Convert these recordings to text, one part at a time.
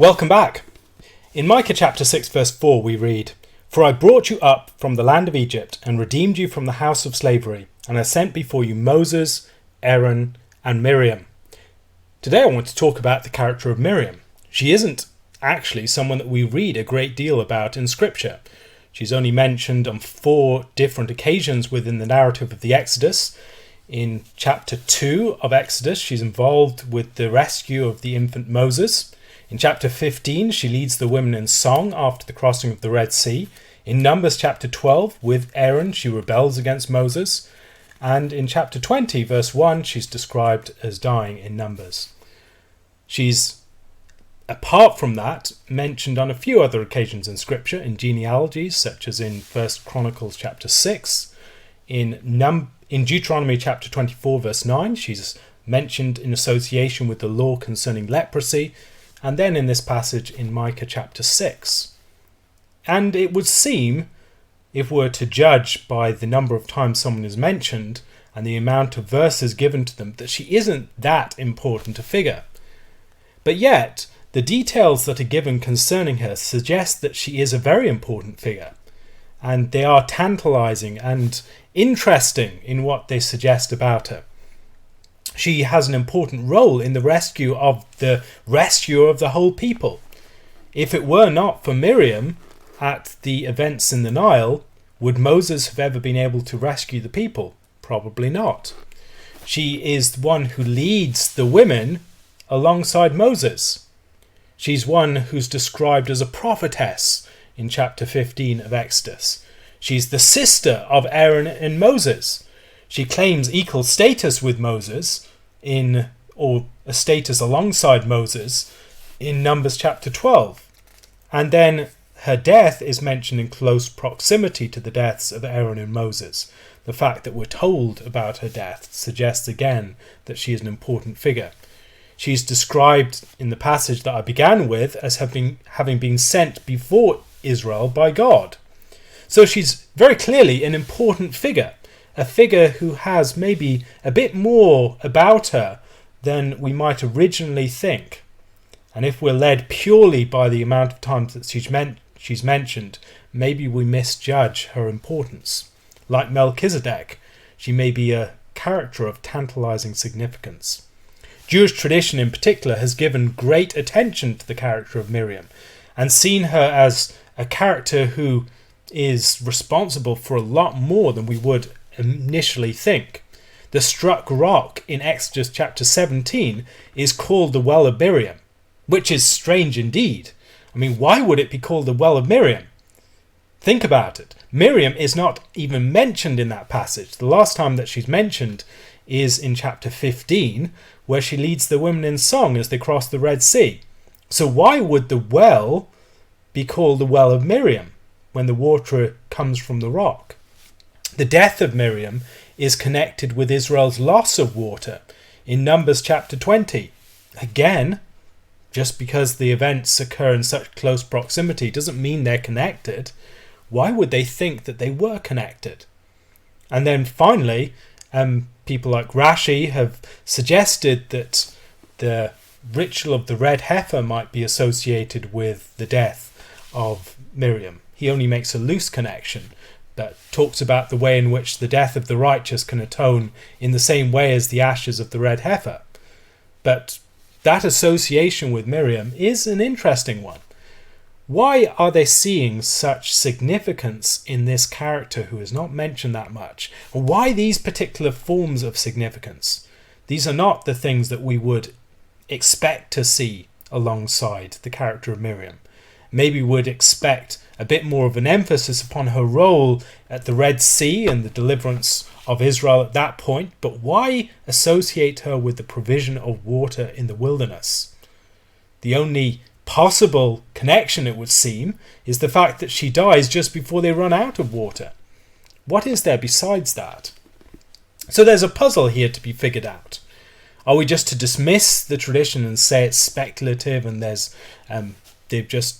Welcome back. In Micah chapter 6 verse 4 we read, "For I brought you up from the land of Egypt and redeemed you from the house of slavery, and I sent before you Moses, Aaron and Miriam." Today I want to talk about the character of Miriam. She isn't actually someone that we read a great deal about in scripture. She's only mentioned on 4 different occasions within the narrative of the Exodus. In chapter 2 of Exodus, she's involved with the rescue of the infant Moses. In chapter 15, she leads the women in song after the crossing of the Red Sea. In Numbers chapter 12, with Aaron, she rebels against Moses. And in chapter 20, verse 1, she's described as dying in Numbers. She's, apart from that, mentioned on a few other occasions in Scripture, in genealogies, such as in 1 Chronicles chapter 6. In Deuteronomy chapter 24, verse 9, she's mentioned in association with the law concerning leprosy. And then in this passage in Micah chapter 6. And it would seem, if we're to judge by the number of times someone is mentioned and the amount of verses given to them, that she isn't that important a figure. But yet, the details that are given concerning her suggest that she is a very important figure. And they are tantalizing and interesting in what they suggest about her. She has an important role in the rescue of the rescuer of the whole people. If it were not for Miriam at the events in the Nile, would Moses have ever been able to rescue the people? Probably not. She is the one who leads the women alongside Moses. She's one who's described as a prophetess in chapter 15 of Exodus. She's the sister of Aaron and Moses. She claims equal status with Moses or a status alongside Moses in Numbers chapter 12. And then her death is mentioned in close proximity to the deaths of Aaron and Moses. The fact that we're told about her death suggests again that she is an important figure. She's described in the passage that I began with as having been sent before Israel by God. So she's very clearly an important figure. A figure who has maybe a bit more about her than we might originally think. And if we're led purely by the amount of times that she's mentioned, maybe we misjudge her importance. Like Melchizedek, she may be a character of tantalizing significance. Jewish tradition in particular has given great attention to the character of Miriam and seen her as a character who is responsible for a lot more than we would initially think. The struck rock in Exodus chapter 17 is called the Well of Miriam, which is strange indeed. I mean, why would it be called the Well of Miriam? Think about it. Miriam is not even mentioned in that passage. The last time that she's mentioned is in chapter 15, where she leads the women in song as they cross the Red Sea. So why would the well be called the Well of Miriam when the water comes from the rock? The death of Miriam is connected with Israel's loss of water in Numbers chapter 20. Again, just because the events occur in such close proximity doesn't mean they're connected. Why would they think that they were connected? And then finally, people like Rashi have suggested that the ritual of the red heifer might be associated with the death of Miriam. He only makes a loose connection that talks about the way in which the death of the righteous can atone in the same way as the ashes of the red heifer. But that association with Miriam is an interesting one. Why are they seeing such significance in this character who is not mentioned that much? And why these particular forms of significance? These are not the things that we would expect to see alongside the character of Miriam. Maybe we'd expect a bit more of an emphasis upon her role at the Red Sea and the deliverance of Israel at that point, but why associate her with the provision of water in the wilderness? The only possible connection, it would seem, is the fact that she dies just before they run out of water. What is there besides that? So there's a puzzle here to be figured out. Are we just to dismiss the tradition and say it's speculative and they've just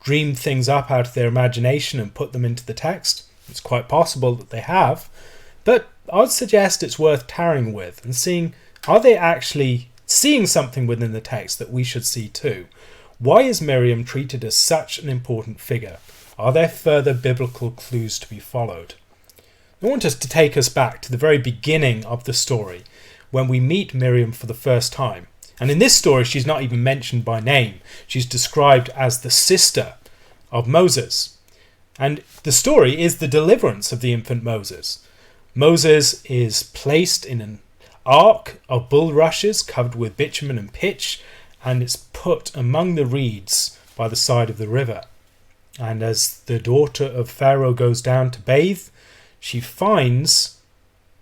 dreamed things up out of their imagination and put them into the text? It's quite possible that they have, but I'd suggest it's worth tarrying with and seeing, are they actually seeing something within the text that we should see too? Why is Miriam treated as such an important figure? Are there further biblical clues to be followed? I want us to take us back to the very beginning of the story, when we meet Miriam for the first time. And in this story, she's not even mentioned by name. She's described as the sister of Moses. And the story is the deliverance of the infant Moses. Moses is placed in an ark of bulrushes covered with bitumen and pitch, and it's put among the reeds by the side of the river. And as the daughter of Pharaoh goes down to bathe, she finds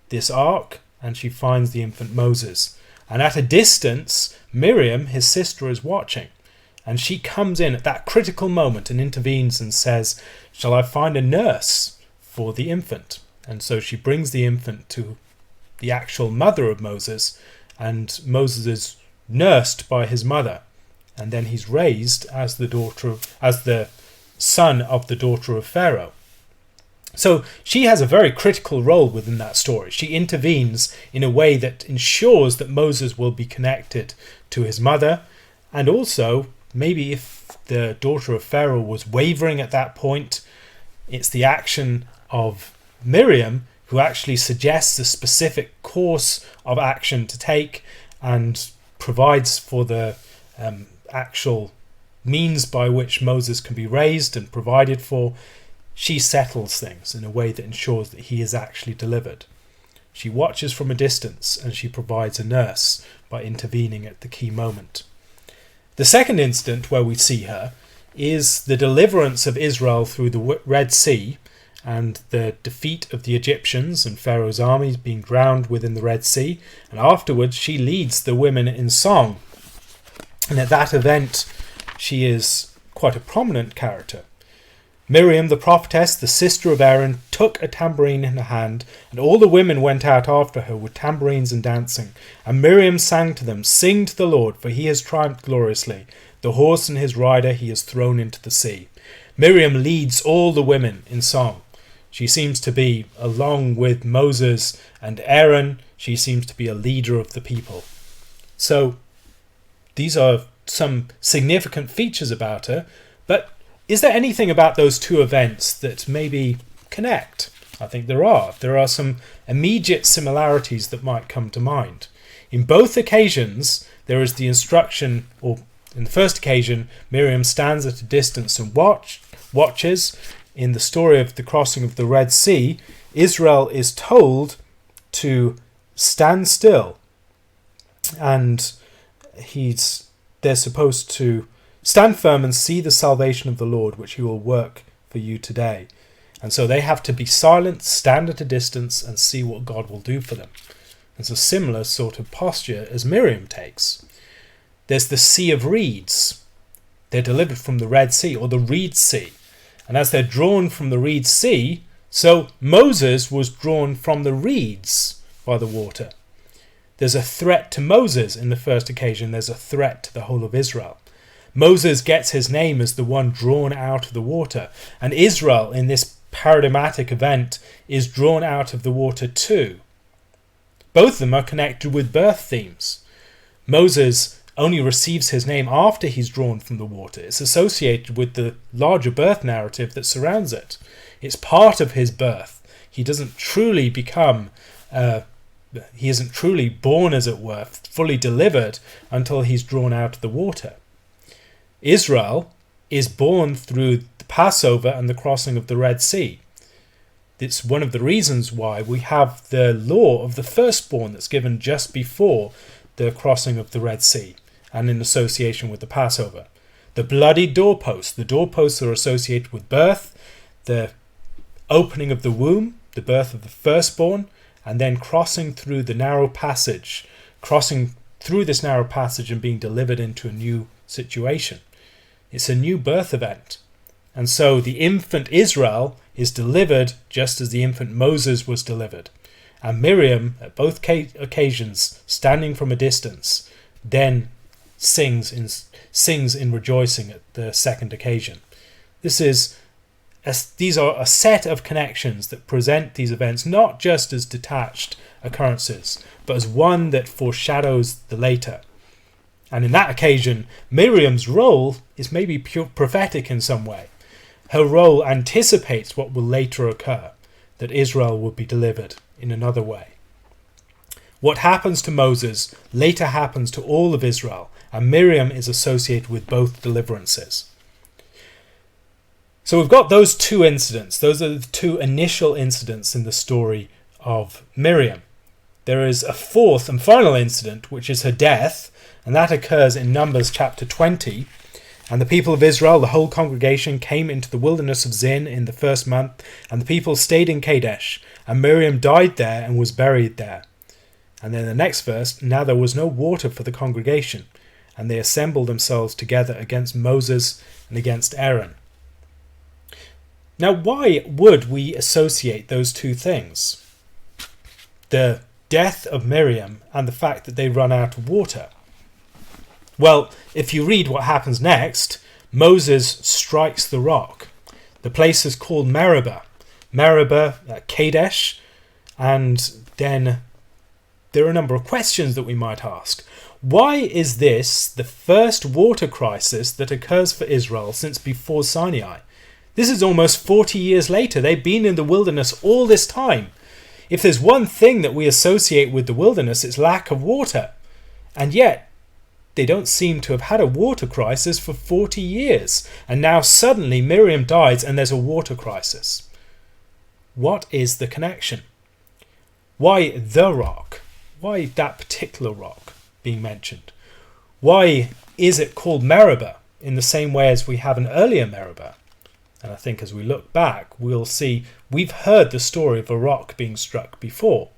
this ark and she finds the infant Moses. And at a distance, Miriam, his sister, is watching. And she comes in at that critical moment and intervenes and says, "Shall I find a nurse for the infant?" And so she brings the infant to the actual mother of Moses, and Moses is nursed by his mother. And then he's raised as the son of the daughter of Pharaoh. So she has a very critical role within that story. She intervenes in a way that ensures that Moses will be connected to his mother. And also, maybe if the daughter of Pharaoh was wavering at that point, it's the action of Miriam who actually suggests a specific course of action to take and provides for the actual means by which Moses can be raised and provided for. She settles things in a way that ensures that he is actually delivered. She watches from a distance and she provides a nurse by intervening at the key moment. The second incident where we see her is the deliverance of Israel through the Red Sea and the defeat of the Egyptians and Pharaoh's armies being drowned within the Red Sea. And afterwards she leads the women in song. And at that event she is quite a prominent character. Miriam, the prophetess, the sister of Aaron, took a tambourine in her hand, and all the women went out after her with tambourines and dancing. And Miriam sang to them, "Sing to the Lord, for he has triumphed gloriously. The horse and his rider he has thrown into the sea." Miriam leads all the women in song. She seems to be, along with Moses and Aaron, she seems to be a leader of the people. So these are some significant features about her, but is there anything about those two events that maybe connect? I think there are. There are some immediate similarities that might come to mind. In both occasions, there is the instruction, or in the first occasion, Miriam stands at a distance and watches. In the story of the crossing of the Red Sea, Israel is told to stand still, and they're supposed to stand firm and see the salvation of the Lord, which he will work for you today. And so they have to be silent, stand at a distance, and see what God will do for them. It's a similar sort of posture as Miriam takes. There's the Sea of Reeds. They're delivered from the Red Sea, or the Reed Sea. And as they're drawn from the Reed Sea, so Moses was drawn from the reeds by the water. There's a threat to Moses in the first occasion. There's a threat to the whole of Israel. Moses gets his name as the one drawn out of the water. And Israel, in this paradigmatic event, is drawn out of the water too. Both of them are connected with birth themes. Moses only receives his name after he's drawn from the water. It's associated with the larger birth narrative that surrounds it. It's part of his birth. He doesn't truly become... he isn't truly born, as it were, fully delivered until he's drawn out of the water. Israel is born through the Passover and the crossing of the Red Sea. It's one of the reasons why we have the law of the firstborn that's given just before the crossing of the Red Sea and in association with the Passover. The bloody doorposts. The doorposts are associated with birth, the opening of the womb, the birth of the firstborn, and then crossing through the narrow passage, crossing through this narrow passage and being delivered into a new situation. It's a new birth event. And so the infant Israel is delivered just as the infant Moses was delivered. And Miriam, at both occasions, standing from a distance, then sings in rejoicing at the second occasion. These are a set of connections that present these events not just as detached occurrences, but as one that foreshadows the later. And in that occasion, Miriam's role is maybe prophetic in some way. Her role anticipates what will later occur, that Israel will be delivered in another way. What happens to Moses later happens to all of Israel, and Miriam is associated with both deliverances. So we've got those two incidents. Those are the two initial incidents in the story of Miriam. There is a fourth and final incident, which is her death, and that occurs in Numbers chapter 20. And the people of Israel, the whole congregation, came into the wilderness of Zin in the first month, and the people stayed in Kadesh, and Miriam died there and was buried there. And then the next verse, now there was no water for the congregation, and they assembled themselves together against Moses and against Aaron. Now, why would we associate those two things? The death of Miriam and the fact that they run out of water. Well, if you read what happens next, Moses strikes the rock. The place is called Meribah, Kadesh, and then there are a number of questions that we might ask. Why is this the first water crisis that occurs for Israel since before Sinai? This is almost 40 years later. They've been in the wilderness all this time. If there's one thing that we associate with the wilderness, it's lack of water. And yet, they don't seem to have had a water crisis for 40 years. And now suddenly Miriam dies and there's a water crisis. What is the connection? Why the rock? Why that particular rock being mentioned? Why is it called Meribah in the same way as we have an earlier Meribah? And I think as we look back, we'll see we've heard the story of a rock being struck before.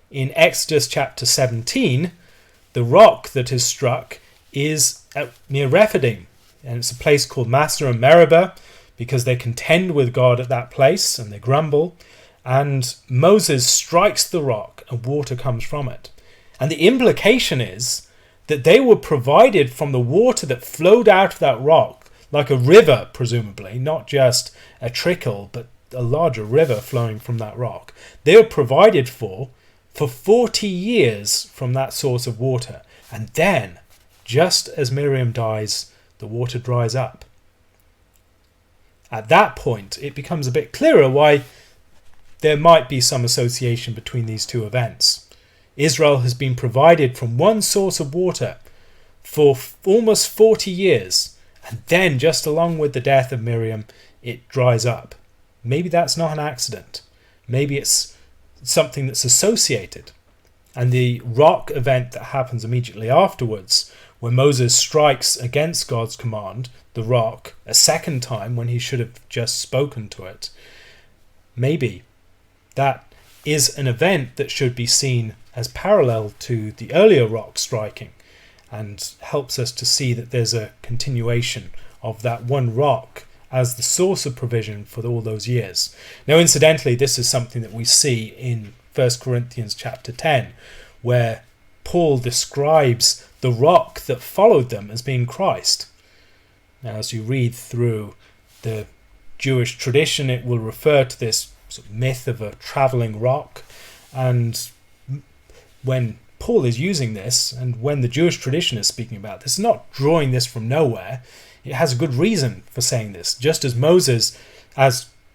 In Exodus chapter 17, the rock that is struck is near Rephidim, and it's a place called Massa and Meribah because they contend with God at that place and they grumble. And Moses strikes the rock and water comes from it. And the implication is that they were provided from the water that flowed out of that rock, like a river, presumably, not just a trickle, but a larger river flowing from that rock. They were provided for 40 years from that source of water. And then, just as Miriam dies, the water dries up. At that point, it becomes a bit clearer why there might be some association between these two events. Israel has been provided from one source of water for almost 40 years. And then, just along with the death of Miriam, it dries up. Maybe that's not an accident. Maybe it's something that's associated. And the rock event that happens immediately afterwards, when Moses strikes against God's command, the rock, a second time when he should have just spoken to it, maybe that is an event that should be seen as parallel to the earlier rock striking, and helps us to see that there's a continuation of that one rock as the source of provision for all those years. Now, incidentally, this is something that we see in 1 Corinthians chapter 10, where Paul describes the rock that followed them as being Christ. Now, as you read through the Jewish tradition, it will refer to this sort of myth of a travelling rock, and when Paul is using this, and when the Jewish tradition is speaking about this, not drawing this from nowhere. It has a good reason for saying this. Just as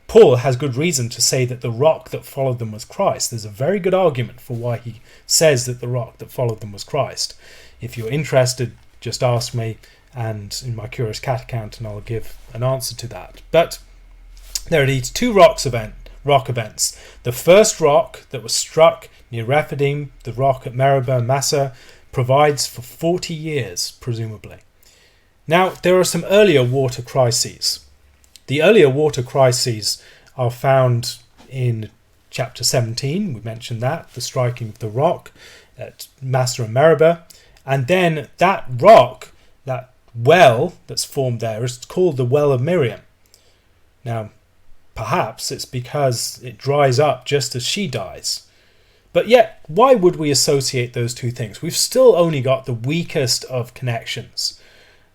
Paul has good reason to say that the rock that followed them was Christ. There's a very good argument for why he says that the rock that followed them was Christ. If you're interested, just ask me, and in my Curious Cat account, and I'll give an answer to that. But there are these two rock events. The first rock that was struck near Rephidim, the rock at Meribah and Massa, provides for 40 years, presumably. Now, there are some earlier water crises. The earlier water crises are found in chapter 17. We mentioned that, the striking of the rock at Massa and Meribah. And then that rock, that well that's formed there, is called the Well of Miriam. Now, perhaps it's because it dries up just as she dies. But yet, why would we associate those two things? We've still only got the weakest of connections.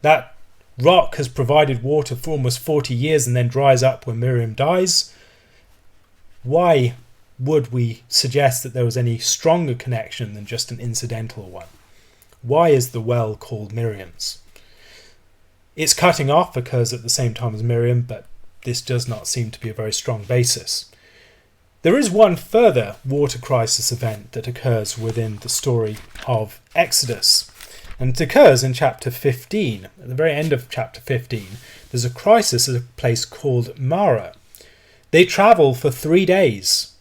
That rock has provided water for almost 40 years and then dries up when Miriam dies. Why would we suggest that there was any stronger connection than just an incidental one? Why is the well called Miriam's? Its cutting off occurs at the same time as Miriam, but this does not seem to be a very strong basis. There is one further water crisis event that occurs within the story of Exodus, and it occurs in chapter 15. At the very end of chapter 15, there's a crisis at a place called Marah. They travel for 3 days,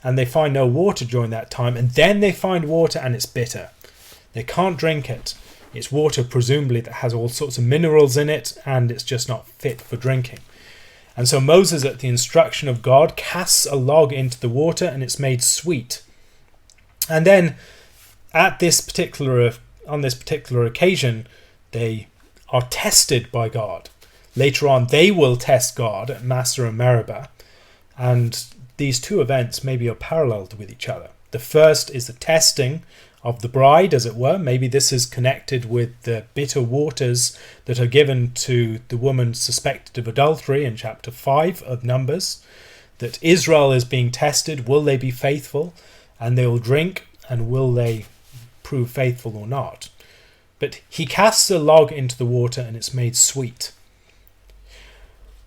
and they find no water during that time, and then they find water and it's bitter. They can't drink it. It's water presumably that has all sorts of minerals in it, and it's just not fit for drinking. And so Moses, at the instruction of God, casts a log into the water and it's made sweet. And then on this particular occasion, they are tested by God. Later on, they will test God at Massah and Meribah. And these two events maybe are paralleled with each other. The first is the testing of the bride, as it were. Maybe this is connected with the bitter waters that are given to the woman suspected of adultery in chapter 5 of Numbers, that Israel is being tested. Will they be faithful? And they will drink, and will they prove faithful or not? But he casts a log into the water and it's made sweet.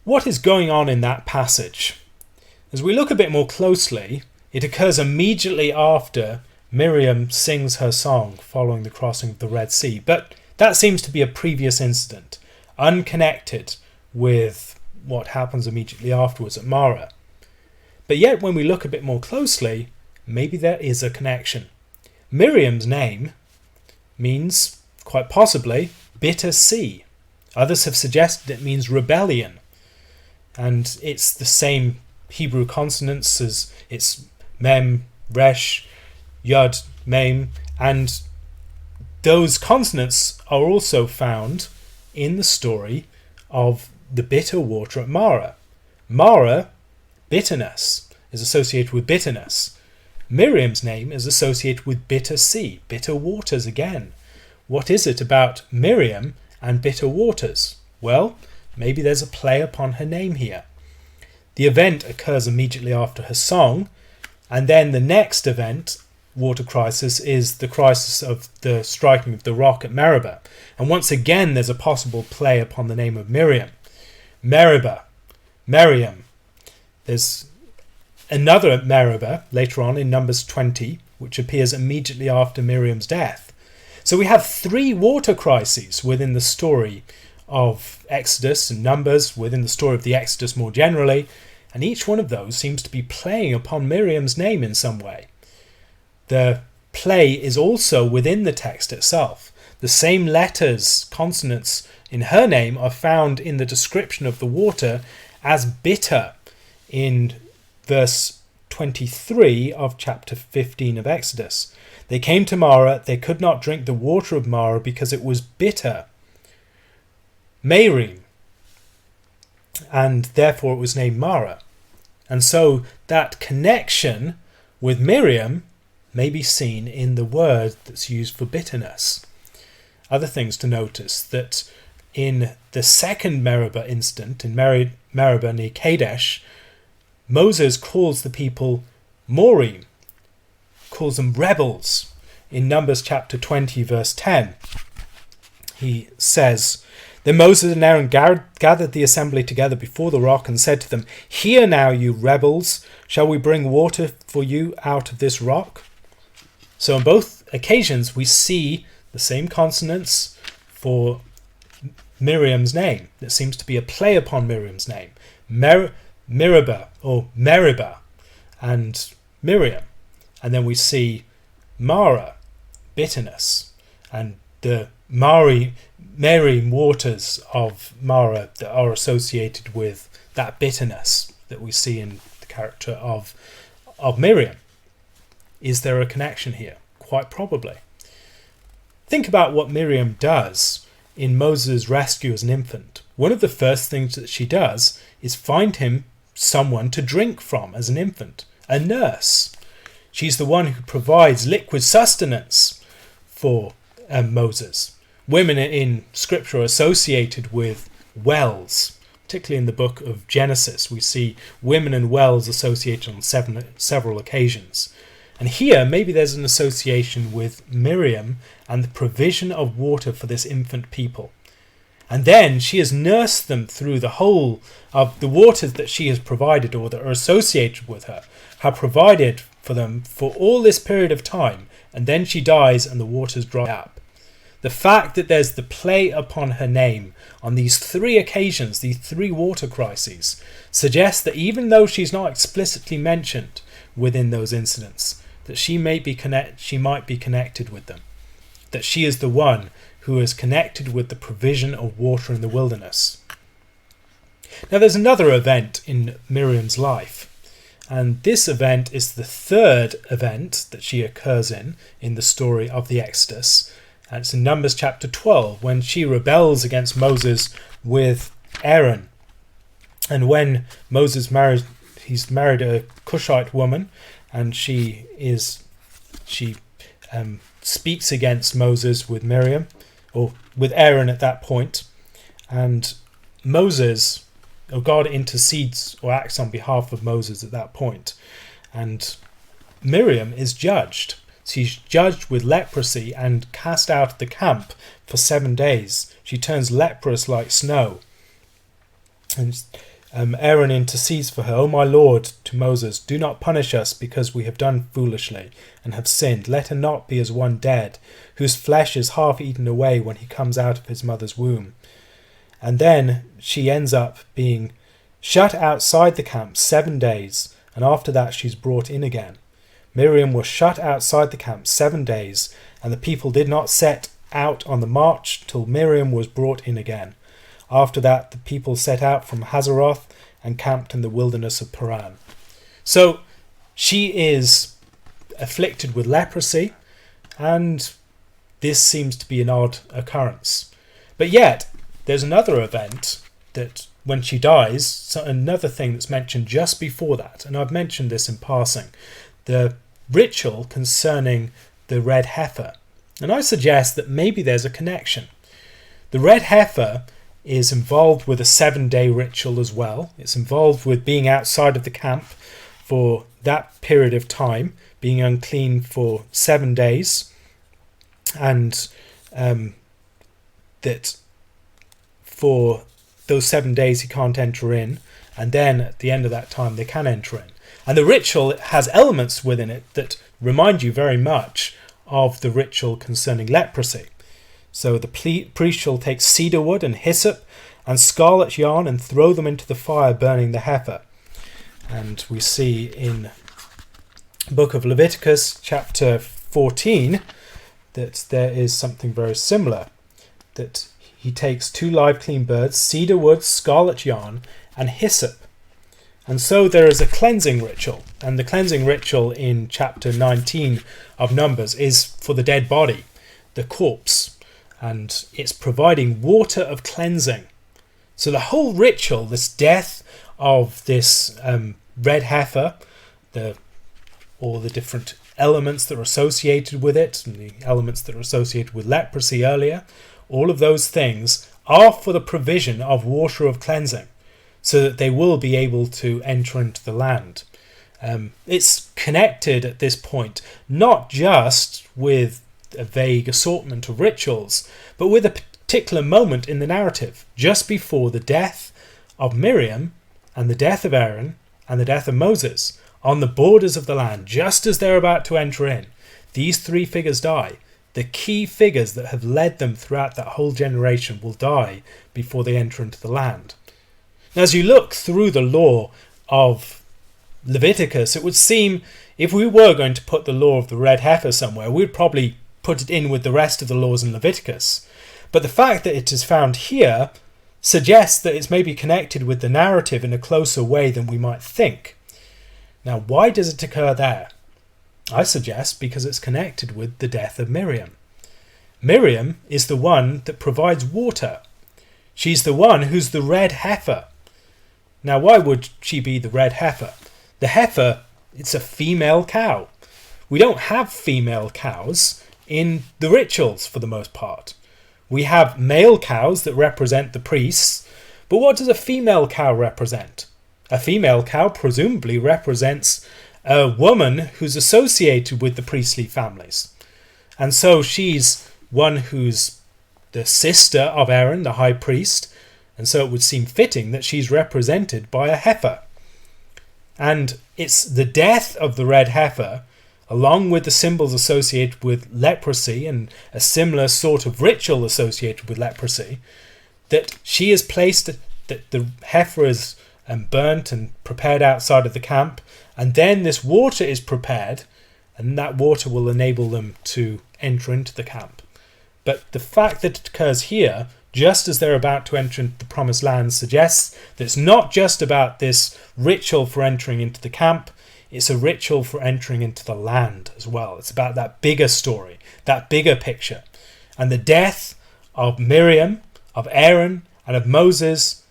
What is going on in that passage? As we look a bit more closely, it occurs immediately after Miriam sings her song following the crossing of the Red Sea. But that seems to be a previous incident, unconnected with what happens immediately afterwards at Marah. But yet, when we look a bit more closely, maybe there is a connection. Miriam's name means, quite possibly, bitter sea. Others have suggested it means rebellion. And it's the same Hebrew consonants as it's Mem, Resh, Yud, Mem, and those consonants are also found in the story of the bitter water at Marah. Marah, bitterness, is associated with bitterness. Miriam's name is associated with bitter sea, bitter waters again. What is it about Miriam and bitter waters? Well, maybe there's a play upon her name here. The event occurs immediately after her song, and then the next event, water crisis, is the crisis of the striking of the rock at Meribah. And once again there's a possible play upon the name of Miriam. Meribah, Miriam. There's another Meribah later on in Numbers 20, which appears immediately after Miriam's death. So we have 3 water crises within the story of Exodus and Numbers, within the story of the Exodus more generally, and each one of those seems to be playing upon Miriam's name in some way. The play is also within the text itself. The same letters, consonants in her name are found in the description of the water as bitter in verse 23 of chapter 15 of Exodus. They came to Marah, they could not drink the water of Marah because it was bitter. Miriam, and therefore it was named Marah. And so that connection with Miriam may be seen in the word that's used for bitterness. Other things to notice, that in the second Meribah incident, in Meribah near Kadesh, Moses calls the people Morim, calls them rebels. In Numbers chapter 20 verse 10, he says, "Then Moses and Aaron gathered the assembly together before the rock and said to them, 'Hear now, you rebels, shall we bring water for you out of this rock?'" So on both occasions we see the same consonants for Miriam's name. There seems to be a play upon Miriam's name. Meribah or Meribah and Miriam. And then we see Marah, bitterness, and the Miriam waters of Marah that are associated with that bitterness that we see in the character of Miriam. Is there a connection here? Quite probably. Think about what Miriam does in Moses' rescue as an infant. One of the first things that she does is find him someone to drink from as an infant, a nurse. She's the one who provides liquid sustenance for Moses. Women in Scripture are associated with wells. Particularly in the book of Genesis, we see women and wells associated on several occasions. And here, maybe there's an association with Miriam and the provision of water for this infant people. And then she has nursed them through the whole of the waters that she has provided, or that are associated with her, have provided for them for all this period of time. And then she dies and the waters dry up. The fact that there's the play upon her name on these three occasions, these three water crises, suggests that even though she's not explicitly mentioned within those incidents, that she might be connected with them, that she is the one who is connected with the provision of water in the wilderness. Now there's another event in Miriam's life, and this event is the third event that she occurs in the story of the Exodus. And it's in Numbers chapter 12, when she rebels against Moses with Aaron. And when Moses he's married a Cushite woman, and she speaks against Moses with Miriam, or with Aaron at that point. And Moses, or God, intercedes or acts on behalf of Moses at that point. And Miriam is judged. She's judged with leprosy and cast out of the camp for 7 days. She turns leprous like snow. And Aaron intercedes for her. "O my Lord," to Moses, "do not punish us because we have done foolishly and have sinned. Let her not be as one dead, whose flesh is half eaten away when he comes out of his mother's womb." And then she ends up being shut outside the camp 7 days, and after that she's brought in again. Miriam was shut outside the camp 7 days, and the people did not set out on the march till Miriam was brought in again. After that, the people set out from Hazeroth and camped in the wilderness of Paran. So she is afflicted with leprosy, and this seems to be an odd occurrence. But yet, there's another event that when she dies, so another thing that's mentioned just before that, and I've mentioned this in passing, the ritual concerning the red heifer. And I suggest that maybe there's a connection. The red heifer is involved with a 7-day ritual as well. It's involved with being outside of the camp for that period of time, being unclean for 7 days, and that for those 7 days he can't enter in, and then at the end of that time they can enter in. And the ritual has elements within it that remind you very much of the ritual concerning leprosy. So the priest shall take cedar wood and hyssop and scarlet yarn and throw them into the fire, burning the heifer. And we see in the book of Leviticus chapter 14 that there is something very similar, that he takes 2 live clean birds, cedar wood, scarlet yarn and hyssop. And so there is a cleansing ritual, and the cleansing ritual in chapter 19 of Numbers is for the dead body, the corpse, and it's providing water of cleansing. So the whole ritual, this death of this red heifer, all the different elements that are associated with it, and the elements that are associated with leprosy earlier, all of those things are for the provision of water of cleansing, so that they will be able to enter into the land. It's connected at this point, not just with a vague assortment of rituals, but with a particular moment in the narrative, just before the death of Miriam and the death of Aaron and the death of Moses, on the borders of the land, just as they're about to enter in. These 3 figures die. The key figures that have led them throughout that whole generation will die before they enter into the land. Now, as you look through the law of Leviticus, it would seem if we were going to put the law of the red heifer somewhere, we'd probably put it in with the rest of the laws in Leviticus. But the fact that it is found here suggests that it's maybe connected with the narrative in a closer way than we might think. Now, why does it occur there? I suggest because it's connected with the death of Miriam. Miriam is the one that provides water. She's the one who's the red heifer. Now, why would she be the red heifer? The heifer, it's a female cow. We don't have female cows in the rituals for the most part. We have male cows that represent the priests, but what does a female cow represent? A female cow presumably represents a woman who's associated with the priestly families. And so she's one who's the sister of Aaron, the high priest, and so it would seem fitting that she's represented by a heifer. And it's the death of the red heifer, along with the symbols associated with leprosy and a similar sort of ritual associated with leprosy, that she is placed, that the heifer is burnt and prepared outside of the camp, and then this water is prepared, and that water will enable them to enter into the camp. But the fact that it occurs here, just as they're about to enter into the promised land, suggests that it's not just about this ritual for entering into the camp, it's a ritual for entering into the land as well. It's about that bigger story, that bigger picture. And the death of Miriam, of Aaron, and of Moses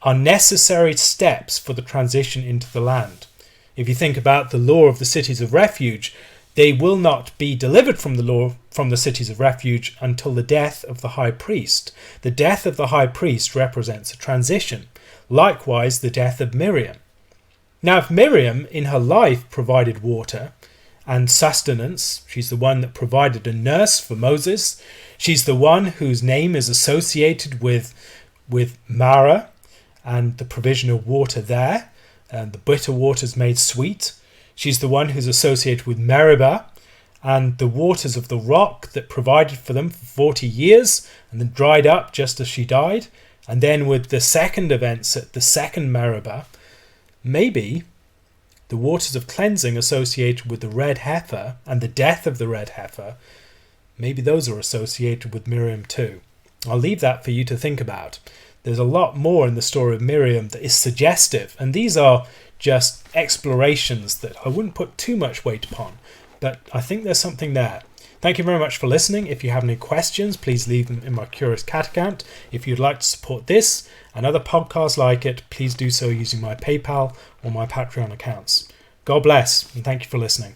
are necessary steps for the transition into the land. If you think about the law of the cities of refuge, they will not be delivered from the law from the cities of refuge until the death of the high priest. The death of the high priest represents a transition. Likewise, the death of Miriam. Now, if Miriam in her life provided water and sustenance, she's the one that provided a nurse for Moses. She's the one whose name is associated with Mara and the provision of water there, and the bitter waters made sweet. She's the one who's associated with Meribah and the waters of the rock that provided for them for 40 years and then dried up just as she died. And then with the second events at the second Meribah, maybe the waters of cleansing associated with the red heifer and the death of the red heifer, maybe those are associated with Miriam too. I'll leave that for you to think about. There's a lot more in the story of Miriam that is suggestive, and these are just explorations that I wouldn't put too much weight upon, but I think there's something there. Thank you very much for listening. If you have any questions, please leave them in my Curious Cat account. If you'd like to support this and other podcasts like it, please do so using my PayPal or my Patreon accounts. God bless, and thank you for listening.